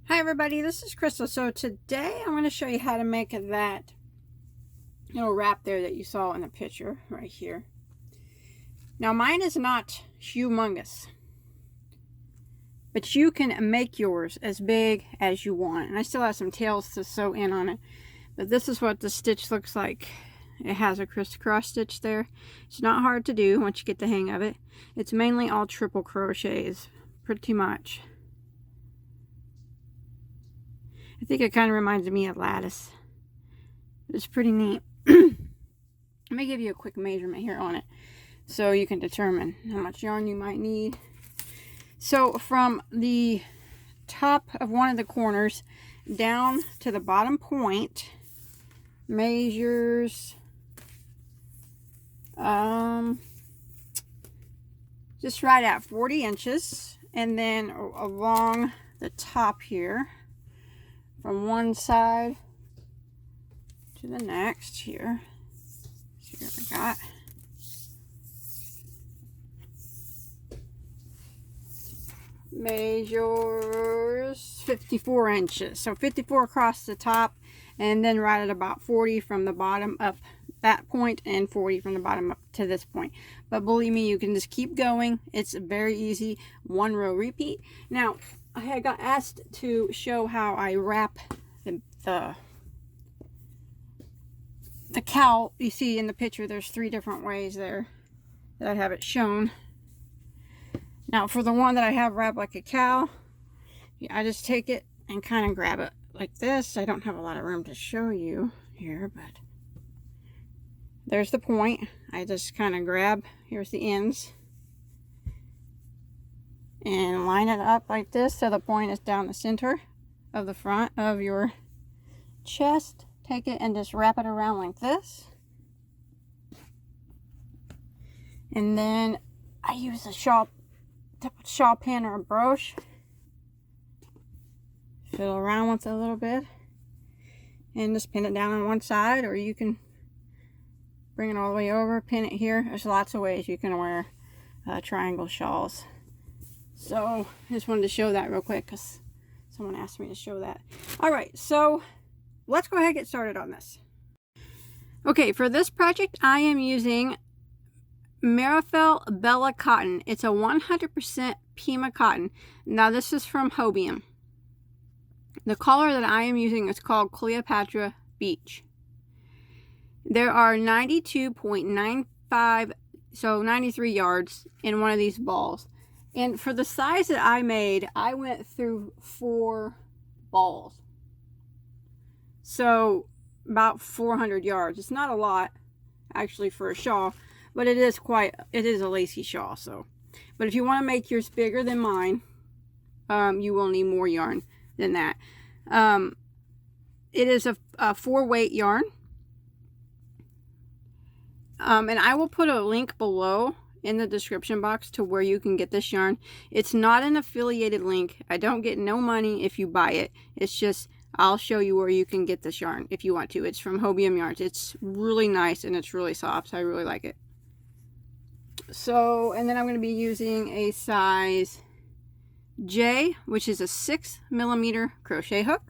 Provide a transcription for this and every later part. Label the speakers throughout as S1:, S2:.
S1: Hi everybody, this is Crystal. So today I'm going to show you how to make that little wrap there that you saw in the picture right here. Now mine is not humongous, but you can make yours as big as you want. And I still have some tails to sew in on it, but this is what the stitch looks like. It has a crisscross stitch there. It's not hard to do once you get the hang of it. It's mainly all triple crochets, pretty much. I think it kind of reminds me of lattice. It's pretty neat. Let me give you a quick measurement here on it so you can determine how much yarn you might need. So from the top of one of the corners down to the bottom point measures just right at 40 inches, and then along the top here from one side to the next here. See what we got. Measures 54 inches. So 54 across the top, and then right at about 40 from the bottom up that point, and 40 from the bottom up to this point. But believe me, you can just keep going. It's very easy. One row repeat. Now, I got asked to show how I wrap the cowl. You see in the picture there's 3 different ways there that I have it shown. Now for the one that I have wrapped like a cowl, I just take it and kind of grab it like this. I don't have a lot of room to show you here, but there's the point. I just kind of grab, here's the ends, and line it up like this so the point is down the center of the front of your chest. Take it and just wrap it around like this, and then I use a shawl pin or a brooch, fiddle around with it a little bit, and just pin it down on one side, or you can bring it all the way over, pin it here. There's lots of ways you can wear triangle shawls. So I just wanted to show that real quick because someone asked me to show that. All right, so let's go ahead and get started on this. Okay, for this project I am using Marifel Bella cotton. It's a 100% Pima cotton. Now this is from Hobium. The color that I am using is called Cleopatra Beach. There are 92.95, so 93 yards in one of these balls. And for the size that I made, I went through 4 balls. So about 400 yards. It's not a lot actually for a shawl, but it is a lacy shawl. So, but if you want to make yours bigger than mine, you will need more yarn than that. It is a 4-weight yarn. And I will put a link below in the description box to where you can get this yarn. It's not an affiliated link. I don't get no money if you buy it. It's just I'll show you where you can get this yarn if you want to. It's from Hobium Yarns. It's really nice and it's really soft, so I really like it. So, and then I'm going to be using a size J, which is a 6mm crochet hook.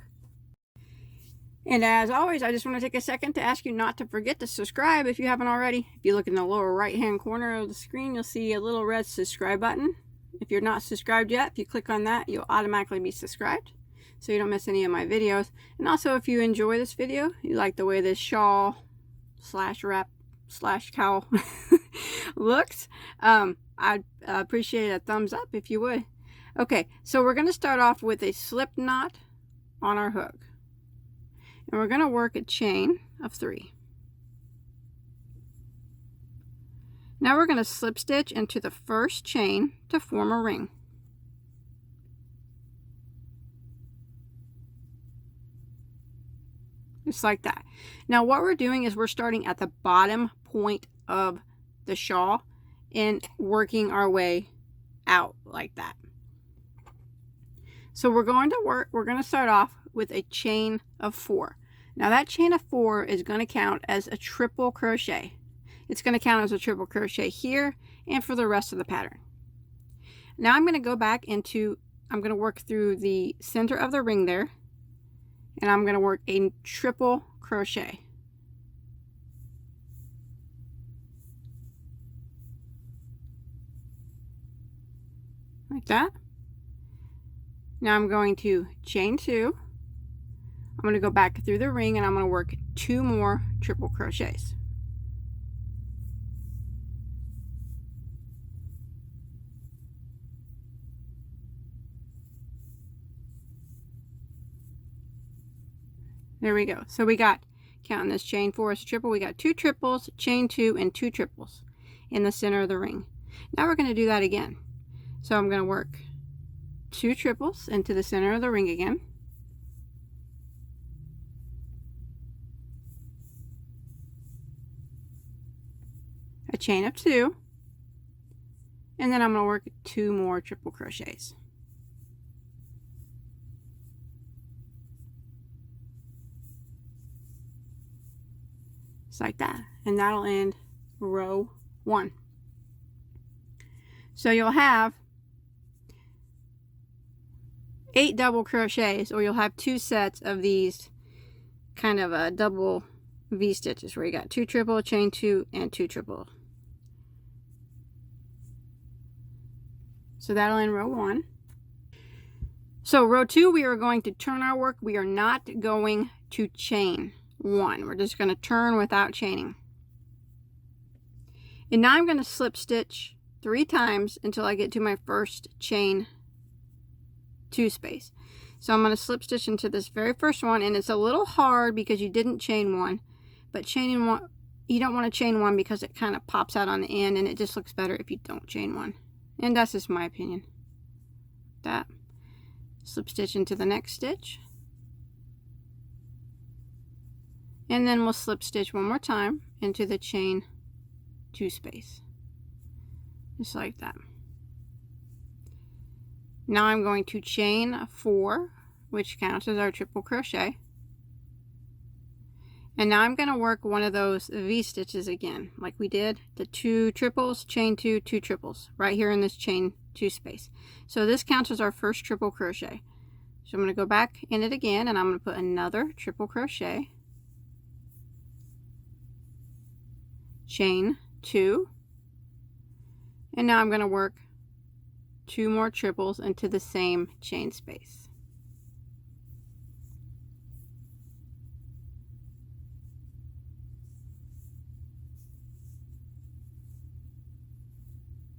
S1: And as always, I just want to take a second to ask you not to forget to subscribe if you haven't already. If you look in the lower right hand corner of the screen, you'll see a little red subscribe button. If you're not subscribed yet, if you click on that, you'll automatically be subscribed so you don't miss any of my videos. And also, if you enjoy this video, you like the way this shawl slash wrap slash cowl looks, I'd appreciate a thumbs up if you would. Okay, so we're going to start off with a slip knot on our hook. And we're going to work a chain of 3. Now we're going to slip stitch into the first chain to form a ring. Just like that. Now what we're doing is we're starting at the bottom point of the shawl and working our way out like that. So we're going to start off with a chain of 4. Now that chain of 4 is going to count as a triple crochet. It's going to count as a triple crochet here and for the rest of the pattern. Now I'm going to go back into I'm going to work through the center of the ring there, and I'm going to work a triple crochet. Like that. Now I'm going to chain 2. I'm going to go back through the ring and I'm going to work 2 more triple crochets. There we go. So we got, counting this chain 4 as a triple, we got 2 triples, chain 2, and 2 triples in the center of the ring. Now we're going to do that again. So I'm going to work 2 triples into the center of the ring again. A chain of 2. And then I'm going to work 2 more triple crochets. Just like that. And that'll end row 1. So you'll have 8 double crochets, or you'll have 2 sets of these kind of a double V stitches where you got 2 triple, chain 2, and 2 triple. So that'll end row 1. So row 2, we are going to turn our work. We are not going to chain 1. We're just going to turn without chaining. And now I'm going to slip stitch 3 times until I get to my first chain 2 space. So I'm going to slip stitch into this very first one, and it's a little hard because you didn't chain 1, but chaining 1, you don't want to chain 1 because it kind of pops out on the end and it just looks better if you don't chain 1. And that's just my opinion. That. Slip stitch into the next stitch. And then we'll slip stitch one more time into the chain 2 space. Just like that. Now I'm going to chain 4, which counts as our triple crochet. And now I'm going to work one of those V stitches again, like we did the 2 triples, chain 2, 2 triples, right here in this chain 2 space. So this counts as our first triple crochet. So I'm going to go back in it again, and I'm going to put another triple crochet, chain 2, and now I'm going to work 2 more triples into the same chain space.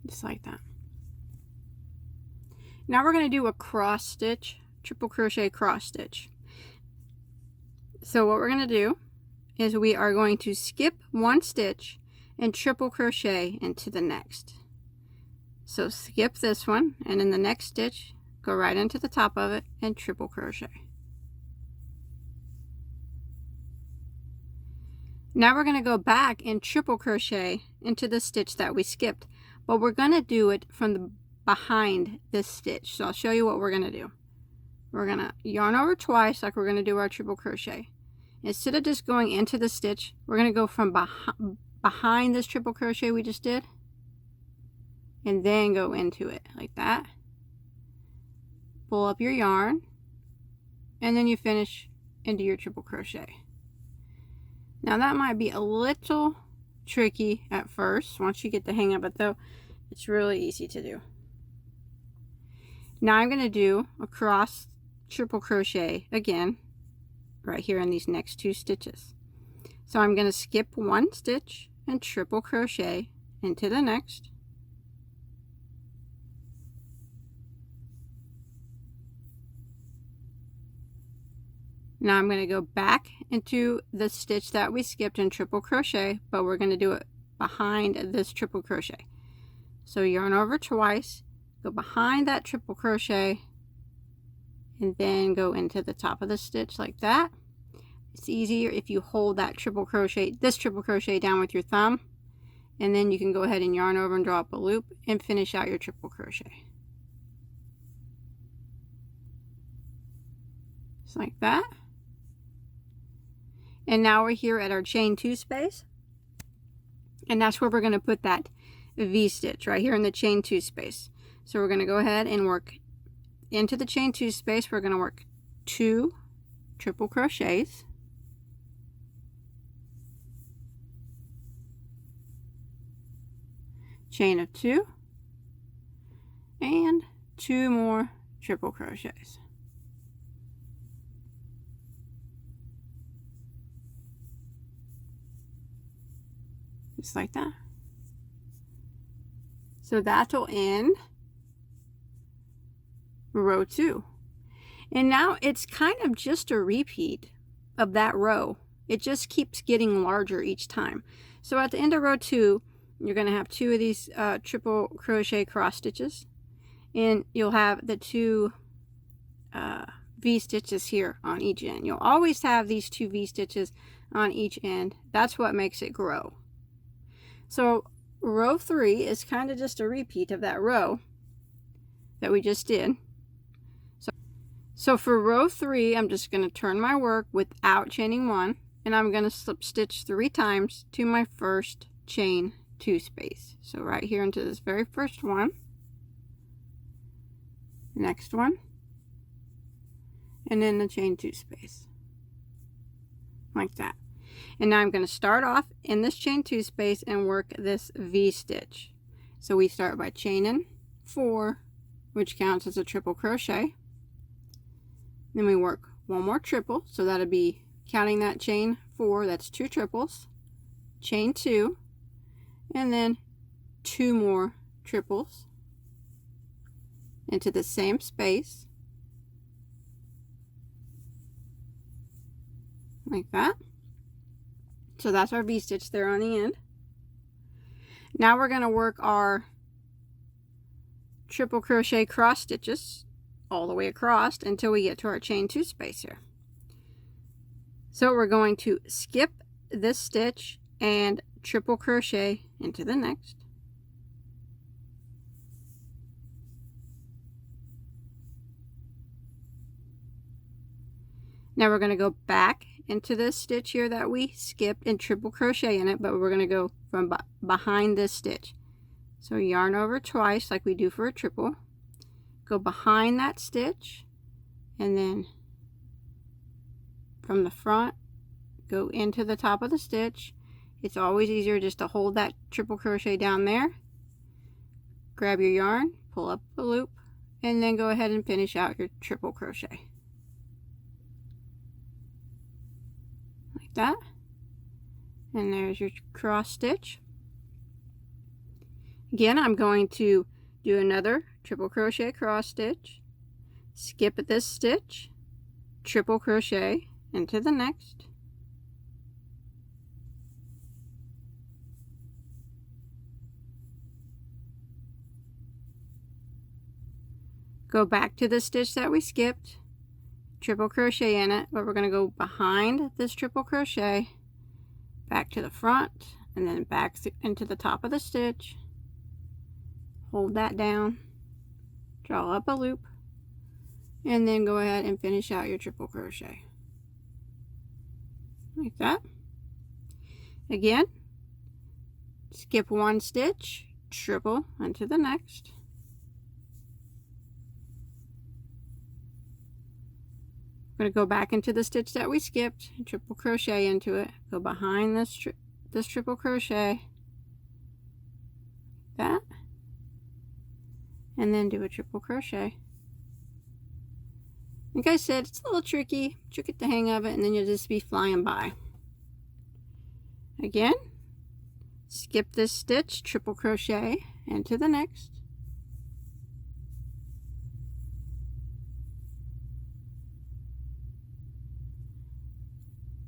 S1: Just like that. Now we're going to do a cross stitch, triple crochet cross stitch. So what we're going to do is we are going to skip 1 stitch and triple crochet into the next. So skip this one, and in the next stitch go right into the top of it and triple crochet. Now we're going to go back and triple crochet into the stitch that we skipped, but we're going to do it from the behind this stitch. So I'll show you what we're going to do. We're going to yarn over twice like we're going to do our triple crochet. Instead of just going into the stitch, we're going to go from behind this triple crochet we just did, and then go into it like that. Pull up your yarn, and then you finish into your triple crochet. Now that might be a little tricky at first. Once you get the hang of it though, it's really easy to do. Now I'm going to do a cross triple crochet again right here in these next 2 stitches. So I'm going to skip 1 stitch and triple crochet into the next. Now I'm going to go back into the stitch that we skipped and triple crochet, but we're going to do it behind this triple crochet. So yarn over twice, go behind that triple crochet, and then go into the top of the stitch like that. It's easier if you hold that triple crochet, this triple crochet down with your thumb, and then you can go ahead and yarn over and draw up a loop and finish out your triple crochet. Just like that. And now we're here at our chain 2 space, and that's where we're going to put that V stitch right here in the chain 2 space. So we're going to go ahead and work into the chain 2 space, we're going to work 2 triple crochets. Chain of 2 and 2 more triple crochets. Just like that. So that'll end row 2. And now it's kind of just a repeat of that row. It just keeps getting larger each time. So at the end of row 2, you're going to have 2 of these triple crochet cross stitches, and you'll have the 2 V stitches here on each end. You'll always have these 2 V stitches on each end. That's what makes it grow. So row 3 is kind of just a repeat of that row that we just did. So for row 3, I'm just going to turn my work without chaining 1, and I'm going to slip stitch 3 times to my first chain 2 space. So right here into this very first one, next one, and then the chain 2 space, like that. And now I'm going to start off in this chain 2 space and work this V stitch. So we start by chaining 4, which counts as a triple crochet. Then we work 1 more triple, so that'll be counting that chain 4, that's 2 triples, chain 2, and then 2 more triples into the same space, like that. So that's our V stitch there on the end. Now we're going to work our triple crochet cross stitches all the way across until we get to our chain 2 space here. So we're going to skip this stitch and triple crochet into the next. Now we're going to go back into this stitch here that we skipped and triple crochet in it, but we're going to go from behind this stitch. So yarn over twice like we do for a triple. Go behind that stitch, and then from the front go into the top of the stitch. It's always easier just to hold that triple crochet down there, grab your yarn, pull up the loop, and then go ahead and finish out your triple crochet like that. And there's your cross stitch. Again, I'm going to do another triple crochet cross stitch, skip this stitch, triple crochet into the next, go back to the stitch that we skipped, triple crochet in it, but we're going to go behind this triple crochet, back to the front, and then back into the top of the stitch, hold that down, draw up a loop, and then go ahead and finish out your triple crochet like that. Again, skip 1 stitch, triple into the next, I'm going to go back into the stitch that we skipped, triple crochet into it, go behind this triple crochet, that, and then do a triple crochet. Like I said, it's a little tricky, but you'll get the hang of it, and then you'll just be flying by. Again, skip this stitch, triple crochet into the next,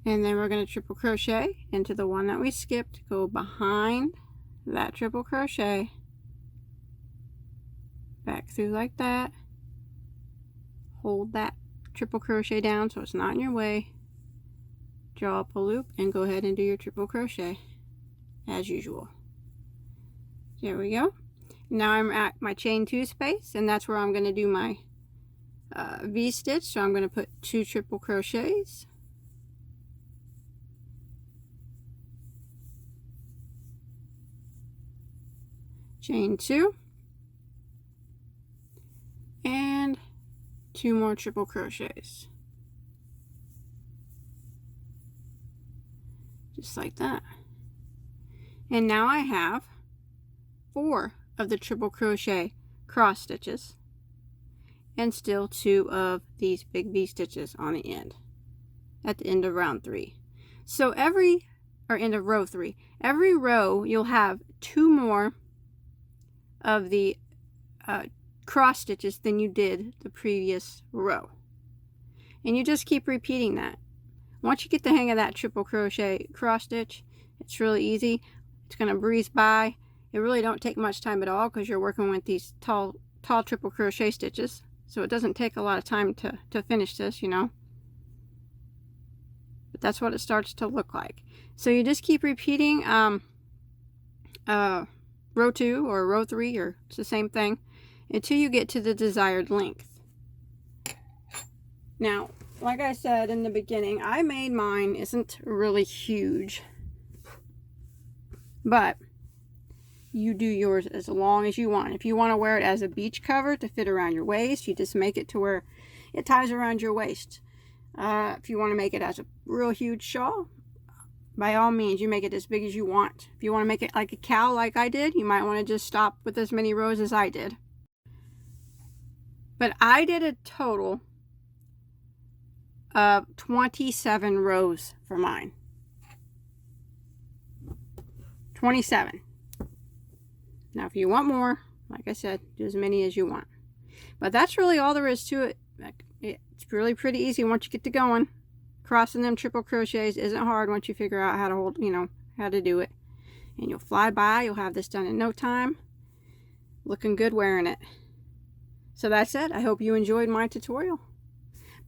S1: and then we're going to triple crochet into the one that we skipped, go behind that triple crochet, back through like that, hold that triple crochet down so it's not in your way, draw up a loop, and go ahead and do your triple crochet as usual. There we go. Now I'm at my chain 2 space, and that's where I'm going to do my V stitch. So I'm going to put 2 triple crochets, chain 2, and 2 more triple crochets. Just like that. And now I have 4 of the triple crochet cross stitches and still 2 of these big V stitches on the end at the end of round 3. So end of row 3, every row you'll have 2 more of the cross stitches than you did the previous row, and you just keep repeating that. Once you get the hang of that triple crochet cross stitch, it's really easy. It's going to breeze by. It really don't take much time at all because you're working with these tall triple crochet stitches, so it doesn't take a lot of time to finish this, you know. But that's what it starts to look like. So you just keep repeating row 2 or row 3, or it's the same thing, until you get to the desired length. Now, like I said in the beginning, I made mine isn't really huge, but you do yours as long as you want. If you want to wear it as a beach cover to fit around your waist, you just make it to where it ties around your waist. If you want to make it as a real huge shawl, by all means, you make it as big as you want. If you want to make it like a cowl like I did, you might want to just stop with as many rows as I did. But I did a total of 27 rows for mine. 27. Now, if you want more, like I said, do as many as you want. But that's really all there is to it. It's really pretty easy once you get to going. Crossing them triple crochets isn't hard once you figure out how to hold, you know, how to do it. And you'll fly by. You'll have this done in no time. Looking good wearing it. So that's it. I hope you enjoyed my tutorial.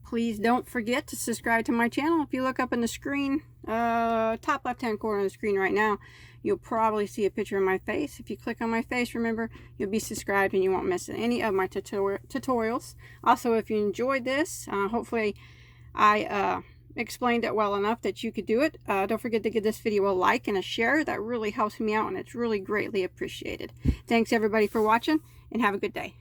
S1: Please don't forget to subscribe to my channel. If you look up in the screen, top left hand corner of the screen right now, you'll probably see a picture of my face. If you click on my face, remember, you'll be subscribed and you won't miss any of my tutorials. Also, if you enjoyed this, hopefully I explained it well enough that you could do it. Don't forget to give this video a like and a share. That really helps me out and it's really greatly appreciated. Thanks everybody for watching and have a good day.